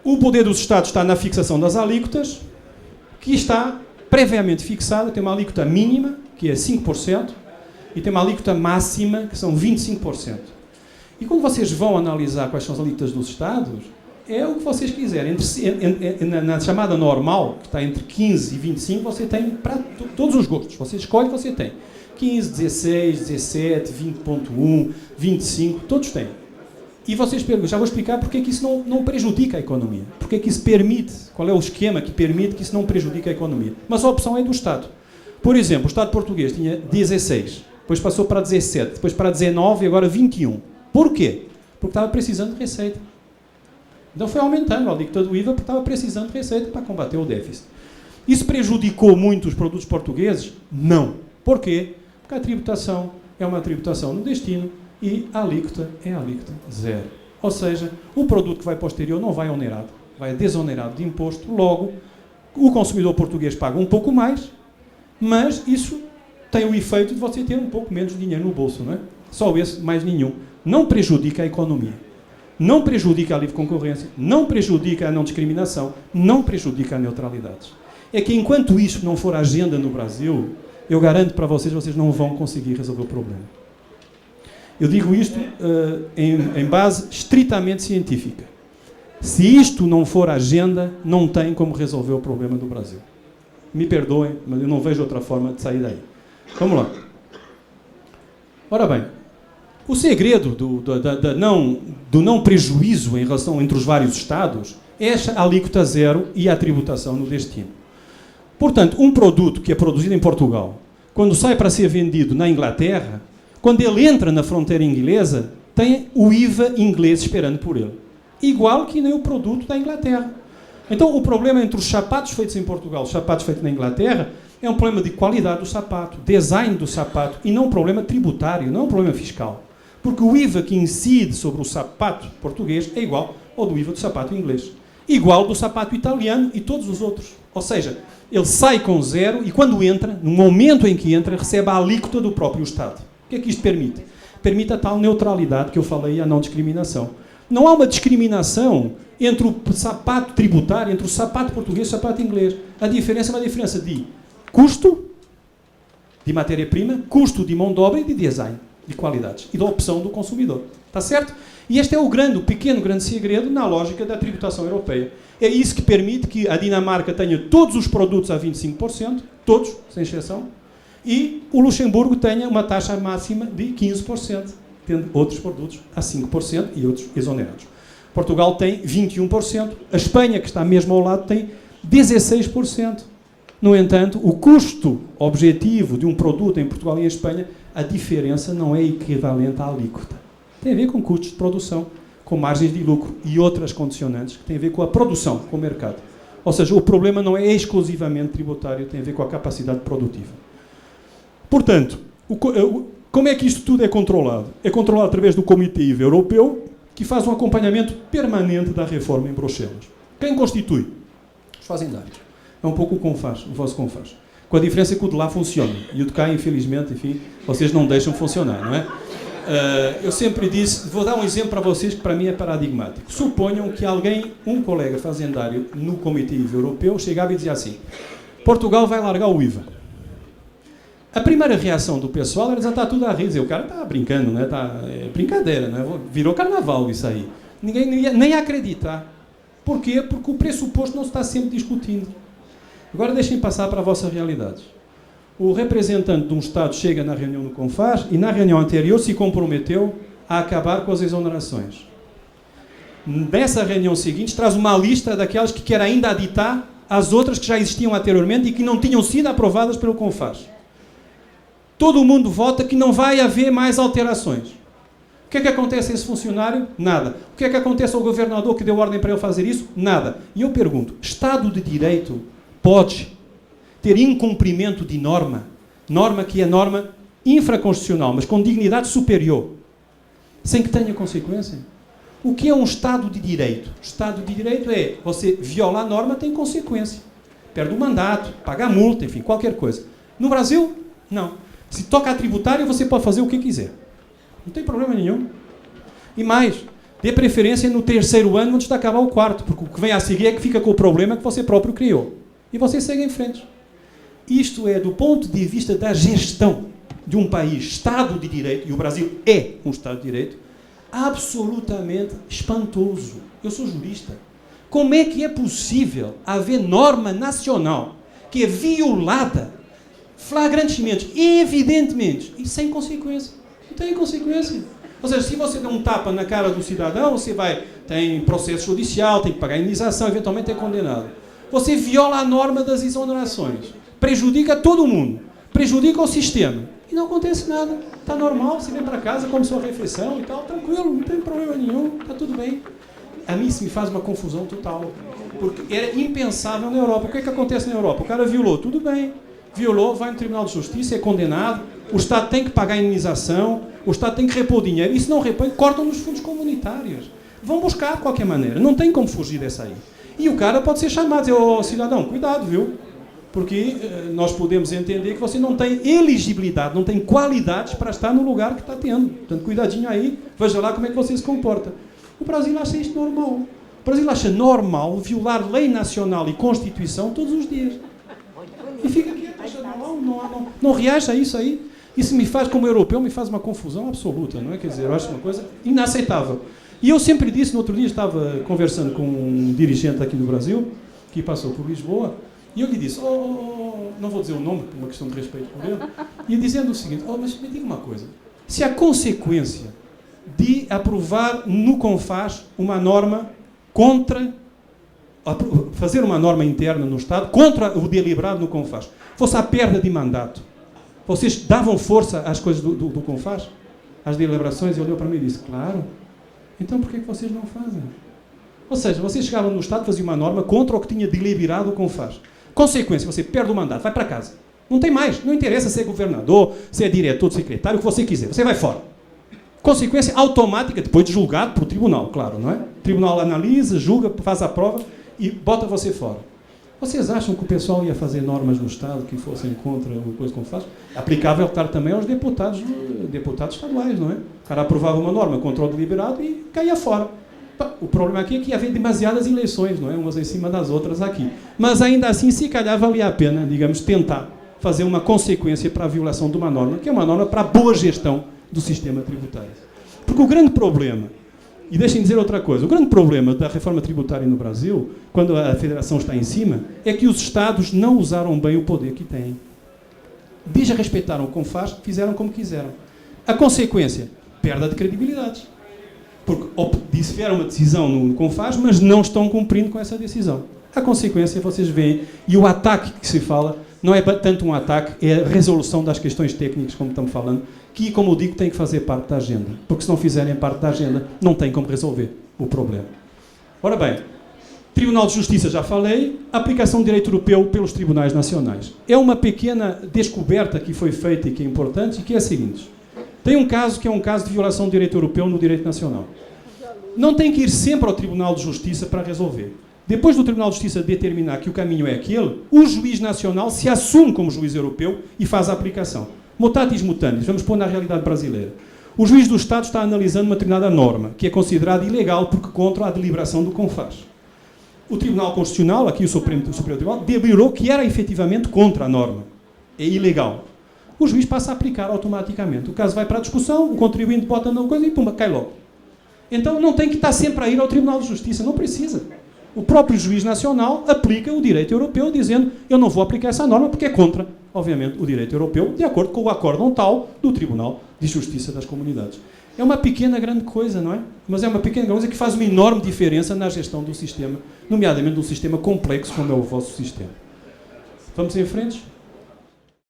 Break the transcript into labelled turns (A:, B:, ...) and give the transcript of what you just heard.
A: O poder dos Estados está na fixação das alíquotas, que está previamente fixada, tem uma alíquota mínima, que é 5%, e tem uma alíquota máxima, que são 25%. E quando vocês vão analisar quais são as alíquotas dos Estados, é o que vocês quiserem. Na chamada normal, que está entre 15 e 25, você tem para todos os gostos. Você escolhe, você tem 15, 16, 17, 20.1, 25, todos têm. E vocês perguntam, já vou explicar porque é que isso não prejudica a economia. Porque é que isso permite, qual é o esquema que permite que isso não prejudique a economia. Mas a opção é do Estado. Por exemplo, o Estado português tinha 16, depois passou para 17, depois para 19 e agora 21. Por quê? Porque estava precisando de receita. Então foi aumentando a alíquota do IVA porque estava precisando de receita para combater o déficit. Isso prejudicou muito os produtos portugueses? Não. Por quê? Porque a tributação é uma tributação no destino e a alíquota é a alíquota zero. Ou seja, o produto que vai para o exterior não vai onerado, vai desonerado de imposto. Logo, o consumidor português paga um pouco mais, mas isso tem o efeito de você ter um pouco menos de dinheiro no bolso, não é? Só esse, mais nenhum. Não prejudica a economia. Não prejudica a livre concorrência, não prejudica a não discriminação, não prejudica a neutralidade. É que enquanto isto não for agenda no Brasil, eu garanto para vocês não vão conseguir resolver o problema. Eu digo isto em base estritamente científica. Se isto não for agenda, não tem como resolver o problema do Brasil. Me perdoem, mas eu não vejo outra forma de sair daí. Vamos lá. Ora bem, o segredo do não prejuízo em relação entre os vários Estados é a alíquota zero e a tributação no destino. Portanto, um produto que é produzido em Portugal, quando sai para ser vendido na Inglaterra, quando ele entra na fronteira inglesa, tem o IVA inglês esperando por ele. Igual que nem o produto da Inglaterra. Então, o problema entre os sapatos feitos em Portugal e os sapatos feitos na Inglaterra é um problema de qualidade do sapato, design do sapato, e não um problema tributário, não um problema fiscal. Porque o IVA que incide sobre o sapato português é igual ao do IVA do sapato inglês. Igual do sapato italiano e todos os outros. Ou seja, ele sai com zero e quando entra, no momento em que entra, recebe a alíquota do próprio Estado. O que é que isto permite? Permite a tal neutralidade que eu falei, a não discriminação. Não há uma discriminação entre o sapato tributário, entre o sapato português e o sapato inglês. A diferença é uma diferença de custo de matéria-prima, custo de mão de obra e de design, de qualidades e da opção do consumidor. Está certo? E este é o pequeno grande segredo na lógica da tributação europeia. É isso que permite que a Dinamarca tenha todos os produtos a 25%, todos, sem exceção, e o Luxemburgo tenha uma taxa máxima de 15%, tendo outros produtos a 5% e outros exonerados. Portugal tem 21%, a Espanha, que está mesmo ao lado, tem 16%. No entanto, o custo objetivo de um produto em Portugal e em Espanha, a diferença não é equivalente à alíquota. Tem a ver com custos de produção, com margens de lucro e outras condicionantes que têm a ver com a produção, com o mercado. Ou seja, o problema não é exclusivamente tributário, tem a ver com a capacidade produtiva. Portanto, como é que isto tudo é controlado? É controlado através do Comitê IVA Europeu, que faz um acompanhamento permanente da reforma em Bruxelas. Quem constitui? Os fazendários. É um pouco o CONFAS, o vosso CONFAS. Com a diferença que o de lá funciona. E o de cá, infelizmente, enfim, vocês não deixam funcionar, não é? Eu sempre disse, vou dar um exemplo para vocês que para mim é paradigmático. Suponham que alguém, um colega fazendário no Comitê IVA Europeu, chegava e dizia assim: Portugal vai largar o IVA. A primeira reação do pessoal era desatar tudo a rir, dizer, o cara está brincando, né? É brincadeira, né? Virou carnaval isso aí. Ninguém nem ia acreditar. Por quê? Porque o pressuposto não se está sempre discutindo. Agora deixem passar para a vossa realidade. O representante de um Estado chega na reunião do CONFAS e na reunião anterior se comprometeu a acabar com as exonerações. Nessa reunião seguinte traz uma lista daquelas que quer ainda aditar às outras que já existiam anteriormente e que não tinham sido aprovadas pelo CONFAS. Todo mundo vota que não vai haver mais alterações. O que é que acontece a esse funcionário? Nada. O que é que acontece ao governador que deu ordem para ele fazer isso? Nada. E eu pergunto, Estado de Direito pode ter incumprimento de norma que é norma infraconstitucional, mas com dignidade superior, sem que tenha consequência? O que é um Estado de Direito? Estado de Direito é, você violar a norma tem consequência. Perde o mandato, paga a multa, enfim, qualquer coisa. No Brasil, não. Se toca a tributária, você pode fazer o que quiser. Não tem problema nenhum. E mais, Dê preferência no terceiro ano antes de acabar o quarto, porque o que vem a seguir é que fica com o problema que você próprio criou. E você segue em frente. Isto é, do ponto de vista da gestão de um país, Estado de Direito, e o Brasil é um Estado de Direito, absolutamente espantoso. Eu sou jurista. Como é que é possível haver norma nacional que é violada flagrantemente, evidentemente, e sem consequência? Não tem consequência. Ou seja, se você der um tapa na cara do cidadão, você tem processo judicial, tem que pagar indenização, eventualmente é condenado. Você viola a norma das exonerações, prejudica todo mundo, prejudica o sistema, e não acontece nada. Está normal, você vem para casa, come sua refeição e tal, tranquilo, não tem problema nenhum, está tudo bem. A mim isso me faz uma confusão total, porque era impensável na Europa. O que é que acontece na Europa? O cara violou, tudo bem, violou, vai no Tribunal de Justiça, é condenado, o Estado tem que pagar a indenização, o Estado tem que repor dinheiro, e se não repõe, cortam nos fundos comunitários. Vão buscar de qualquer maneira, não tem como fugir dessa aí. E o cara pode ser chamado, dizer, ô cidadão, cuidado, viu? Porque nós podemos entender que você não tem elegibilidade, não tem qualidades para estar no lugar que está tendo. Portanto, cuidadinho aí, veja lá como é que você se comporta. O Brasil acha isto normal. O Brasil acha normal violar lei nacional e Constituição todos os dias. E fica quieto, acha normal, não reage a isso aí. Isso me faz, como europeu, me faz uma confusão absoluta, não é? Quer dizer, eu acho uma coisa inaceitável. E eu sempre disse, no outro dia estava conversando com um dirigente aqui do Brasil, que passou por Lisboa, e eu lhe disse, não vou dizer o nome, por uma questão de respeito por ele, e dizendo o seguinte, mas me diga uma coisa, se a consequência de aprovar no CONFAS uma norma contra, fazer uma norma interna no Estado, contra o deliberado no CONFAS, fosse a perda de mandato, vocês davam força às coisas do CONFAS? Às deliberações? E olhou para mim e disse, claro. Então por que vocês não fazem? Ou seja, vocês chegavam no Estado, faziam uma norma contra o que tinha deliberado o CONFAS. Consequência, você perde o mandato, vai para casa. Não tem mais, não interessa se é governador, se é diretor, secretário, o que você quiser, você vai fora. Consequência automática, depois de julgado por tribunal, claro, não é? O tribunal analisa, julga, faz a prova e bota você fora. Vocês acham que o pessoal ia fazer normas no Estado que fossem contra o coisa como faz? Aplicável, claro, também aos deputados estaduais, não é? O cara aprovava uma norma contra o deliberado e caía fora. O problema aqui é que havia demasiadas eleições, não é? Umas em cima das outras aqui. Mas ainda assim, se calhar valia a pena, digamos, tentar fazer uma consequência para a violação de uma norma, que é uma norma para a boa gestão do sistema tributário. Porque o grande problema, e deixem dizer outra coisa, o grande problema da reforma tributária no Brasil, quando a Federação está em cima, é que os Estados não usaram bem o poder que têm. Desrespeitaram o CONFAS, fizeram como quiseram. A consequência, perda de credibilidade. Porque tiveram uma decisão no CONFAS, mas não estão cumprindo com essa decisão. A consequência, vocês veem, e o ataque que se fala, não é tanto um ataque, é a resolução das questões técnicas, como estamos falando, que, como eu digo, tem que fazer parte da agenda. Porque se não fizerem parte da agenda, não tem como resolver o problema. Ora bem, Tribunal de Justiça, já falei, aplicação de direito europeu pelos tribunais nacionais. É uma pequena descoberta que foi feita e que é importante, e que é a seguinte. Tem um caso que é um caso de violação do direito europeu no direito nacional. Não tem que ir sempre ao Tribunal de Justiça para resolver. Depois do Tribunal de Justiça determinar que o caminho é aquele, o juiz nacional se assume como juiz europeu e faz a aplicação. Mutatis mutandis, vamos pôr na realidade brasileira. O juiz do Estado está analisando uma determinada norma, que é considerada ilegal porque contra a deliberação do CONFAS. O Tribunal Constitucional, aqui o Superior Tribunal, deliberou que era efetivamente contra a norma. É ilegal. O juiz passa a aplicar automaticamente. O caso vai para a discussão, o contribuinte bota na coisa e pumba, cai logo. Então não tem que estar sempre a ir ao Tribunal de Justiça, não precisa. O próprio juiz nacional aplica o direito europeu dizendo eu não vou aplicar essa norma porque é contra, obviamente, o direito europeu, de acordo com o acórdão tal do Tribunal de Justiça das Comunidades. É uma pequena grande coisa, não é? Mas é uma pequena coisa que faz uma enorme diferença na gestão do sistema, nomeadamente de um sistema complexo como é o vosso sistema. Vamos em frente?